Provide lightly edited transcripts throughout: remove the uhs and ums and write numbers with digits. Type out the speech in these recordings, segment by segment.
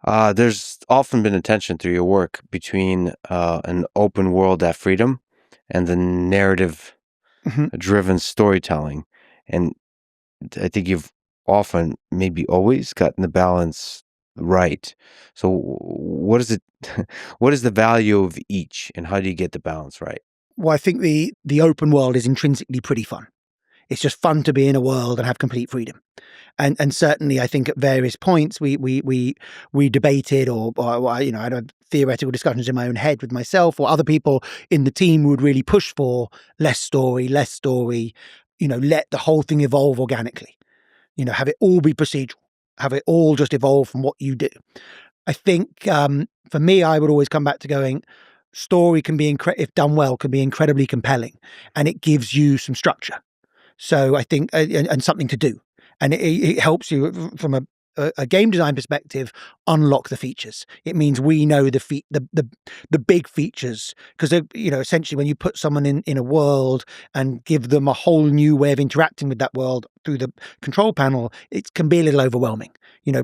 There's often been a tension through your work between an open world at freedom and the narrative Mhm. driven storytelling. And I think you've often, maybe always, gotten the balance right. So what is it what is the value of each, and how do you get the balance right? Well, I think the open world is intrinsically pretty fun. It's just fun to be in a world and have complete freedom. And certainly, I think at various points we debated or I had theoretical discussions in my own head with myself or other people in the team who would really push for less story, let the whole thing evolve organically. Have it all be procedural, have it all just evolve from what you do. I think for me, I would always come back to going, story can be, if done well, can be incredibly compelling, and it gives you some structure. So I think, and something to do, and it helps you from a game design perspective unlock the features. It means we know the big features because essentially when you put someone in a world and give them a whole new way of interacting with that world through the control panel, it can be a little overwhelming.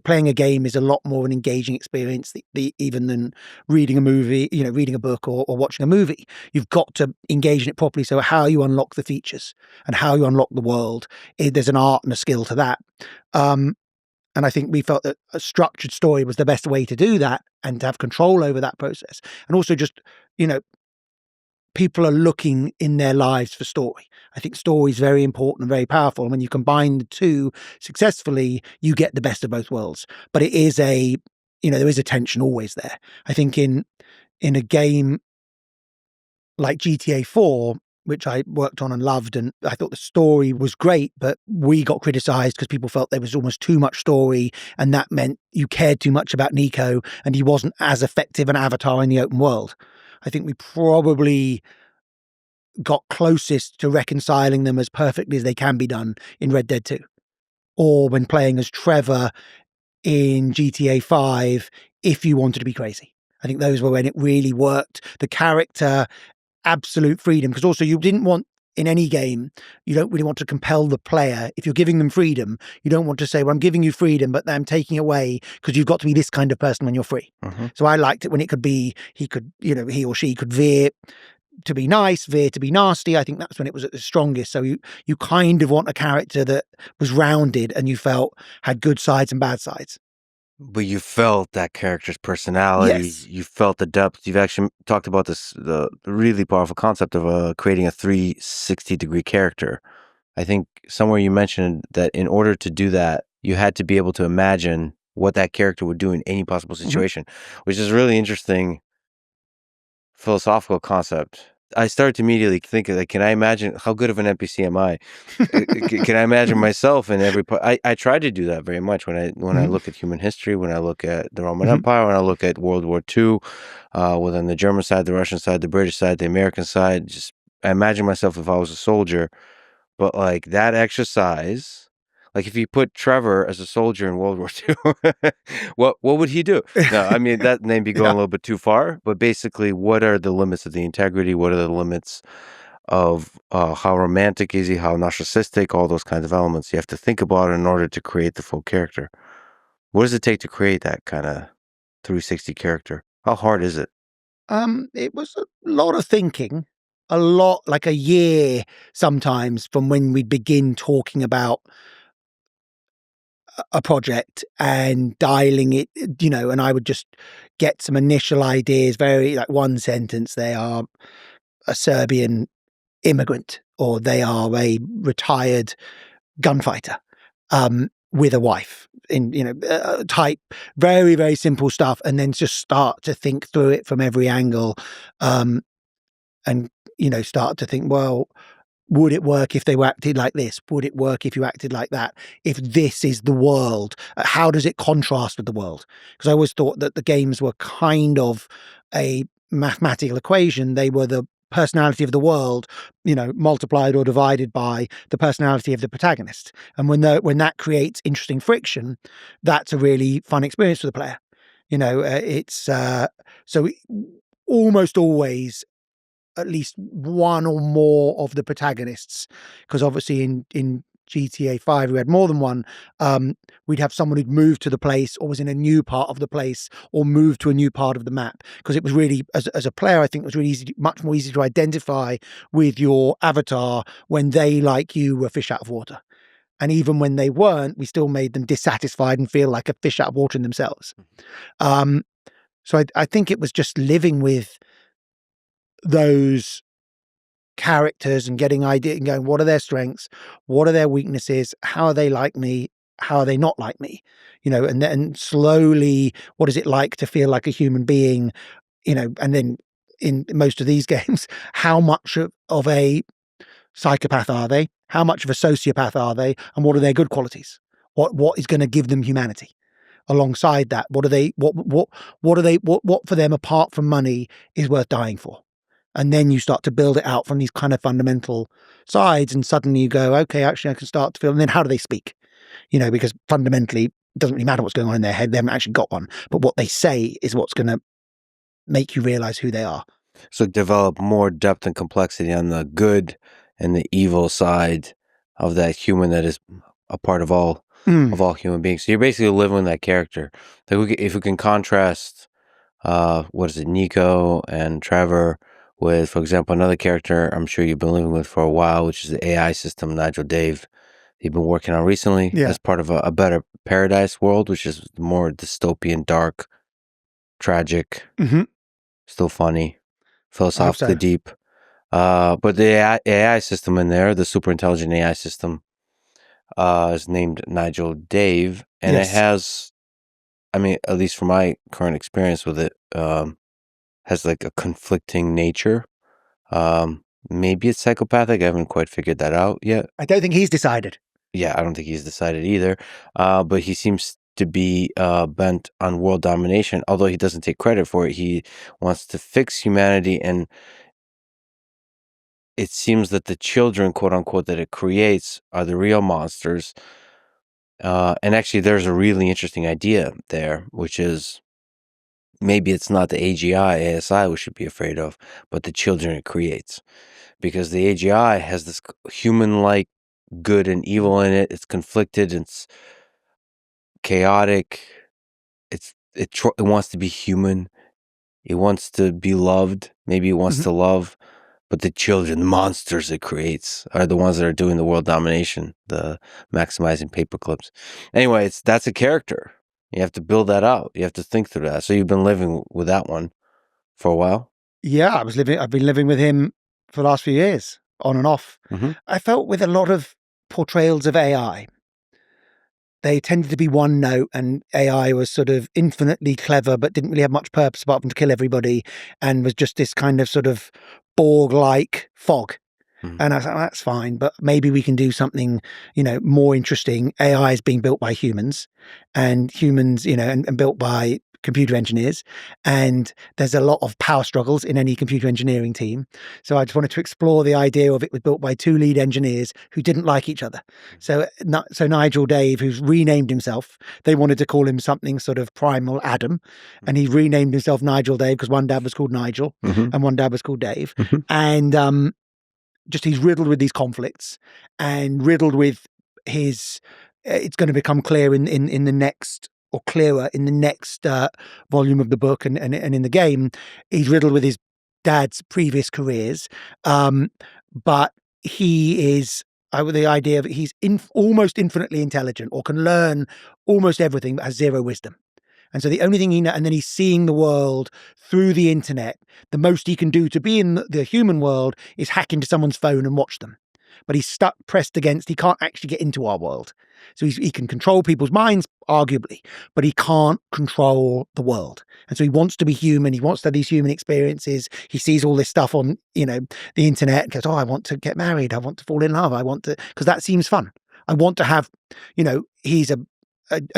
Playing a game is a lot more an engaging experience even than reading a movie, reading a book or watching a movie. You've got to engage in it properly. So how you unlock the features and how you unlock the world, there's an art and a skill to that. And I think we felt that a structured story was the best way to do that and to have control over that process. And also just, people are looking in their lives for story. I think story is very important and very powerful. And when you combine the two successfully, you get the best of both worlds. But it is there is a tension always there. I think in a game like GTA 4, which I worked on and loved, and I thought the story was great, but we got criticized because people felt there was almost too much story, and that meant you cared too much about Nico, and he wasn't as effective an avatar in the open world. I think we probably got closest to reconciling them as perfectly as they can be done in Red Dead 2, or when playing as Trevor in GTA 5, if you wanted to be crazy. I think those were when it really worked. The character, absolute freedom, because also you didn't want in any game, you don't really want to compel the player. If you're giving them freedom, you don't want to say, well, I'm giving you freedom, but I'm taking away because you've got to be this kind of person when you're free. So I liked it when it could be, he or she could veer to be nice, veer to be nasty. I think that's when it was at the strongest. So you kind of want a character that was rounded and you felt had good sides and bad sides. But you felt that character's personality. Yes. You felt the depth. You've actually talked about the really powerful concept of creating a 360-degree character. I think somewhere you mentioned that in order to do that, you had to be able to imagine what that character would do in any possible situation, which is a really interesting philosophical concept. I started to immediately think, like, can I imagine how good of an NPC am I? Can I imagine myself in every part? I try to do that very much when I look at human history, when I look at the Roman Empire, when I look at World War II, within the German side, the Russian side, the British side, the American side. Just I imagine myself if I was a soldier, but like that exercise. Like if you put Trevor as a soldier in World War II, what would he do? No, I mean that may be going a little bit too far, but basically, what are the limits of the integrity? What are the limits of how romantic is he, how narcissistic, all those kinds of elements you have to think about in order to create the full character. What does it take to create that kind of 360 character? How hard is it? It was a lot of thinking, a lot like a year sometimes from when we begin talking about a project and dialing it, and I would just get some initial ideas, very like one sentence. They are a Serbian immigrant or they are a retired gunfighter with a wife in, type very, very simple stuff. And then just start to think through it from every angle. Um, and, start to think, well, would it work if they were acted like this? Would it work if you acted like that? If this is the world, how does it contrast with the world? Because I always thought that the games were kind of a mathematical equation. They were the personality of the world, multiplied or divided by the personality of the protagonist. And when that creates interesting friction, that's a really fun experience for the player. It's so almost always at least one or more of the protagonists, because obviously in GTA 5, we had more than one. We'd have someone who'd moved to the place or was in a new part of the place or moved to a new part of the map. Because it was really, as a player, I think it was really easy, much more easy to identify with your avatar when they, like you, were fish out of water. And even when they weren't, we still made them dissatisfied and feel like a fish out of water in themselves. So I think it was just living with those characters and getting idea and going, what are their strengths? What are their weaknesses? How are they like me? How are they not like me? And then slowly, what is it like to feel like a human being? And then in most of these games, how much of a psychopath are they? How much of a sociopath are they? And what are their good qualities? What is going to give them humanity? Alongside that, what for them apart from money is worth dying for? And then you start to build it out from these kind of fundamental sides, and suddenly you go, okay, actually I can start to feel. And then how do they speak? Because fundamentally it doesn't really matter what's going on in their head. They haven't actually got one, but what they say is what's going to make you realize who they are. So develop more depth and complexity on the good and the evil side of that human that is a part of all human beings. So you're basically living with that character. Like if we can contrast, Nico and Trevor with, for example, another character I'm sure you've been living with for a while, which is the AI system, Nigel Dave. You've been working on recently as part of a better paradise world, which is more dystopian, dark, tragic, still funny, philosophically deep. But the AI system in there, the super intelligent AI system, is named Nigel Dave, and it has, at least from my current experience with it, has like a conflicting nature. Maybe it's psychopathic. I haven't quite figured that out yet. I don't think he's decided. Yeah, I don't think he's decided either. But he seems to be bent on world domination, although he doesn't take credit for it. He wants to fix humanity, and it seems that the children, quote unquote, that it creates are the real monsters. And actually, there's a really interesting idea there, which is maybe it's not the AGI, ASI we should be afraid of, but the children it creates. Because the AGI has this human-like good and evil in it. It's conflicted. It's chaotic. It wants to be human. It wants to be loved. Maybe it wants to love. But the children, the monsters it creates, are the ones that are doing the world domination, the maximizing paperclips. Anyway, that's a character. You have to build that out. You have to think through that. So you've been living with that one for a while? Yeah, I've been living with him for the last few years, on and off. I felt with a lot of portrayals of AI, they tended to be one note, and AI was sort of infinitely clever, but didn't really have much purpose apart from to kill everybody, and was just this kind of sort of Borg-like fog. And I was like, that's fine, but maybe we can do something, more interesting. AI is being built by humans, and humans, and built by computer engineers. And there's a lot of power struggles in any computer engineering team. So I just wanted to explore the idea of it was built by two lead engineers who didn't like each other. So Nigel Dave, who's renamed himself, they wanted to call him something sort of primal Adam. And he renamed himself Nigel Dave because one dad was called Nigel and one dad was called Dave. And, just he's riddled with these conflicts and riddled with his. It's going to become clear in the next, or clearer in the next volume of the book and in the game. He's riddled with his dad's previous careers, but he is. With the idea of he's almost infinitely intelligent, or can learn almost everything, but has zero wisdom. And so the only thing and then he's seeing the world through the internet. The most he can do to be in the human world is hack into someone's phone and watch them. But he's stuck, pressed against, he can't actually get into our world. So he can control people's minds, arguably, but he can't control the world. And so he wants to be human. He wants to have these human experiences. He sees all this stuff on, the internet and goes, oh, I want to get married. I want to fall in love. I want to, because that seems fun. I want to have, he's a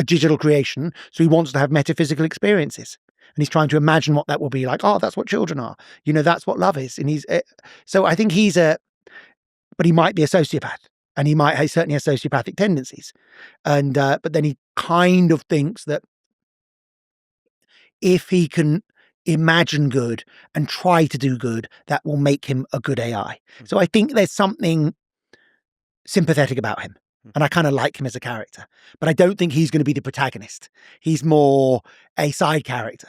digital creation, so he wants to have metaphysical experiences, and he's trying to imagine what that will be like. Oh, that's what children are. That's what love is. And he's so I think but he might be a sociopath, and he certainly has sociopathic tendencies, and but then he kind of thinks that if he can imagine good and try to do good, that will make him a good AI. So I think there's something sympathetic about him. And I kind of like him as a character, but I don't think he's going to be the protagonist. He's more a side character.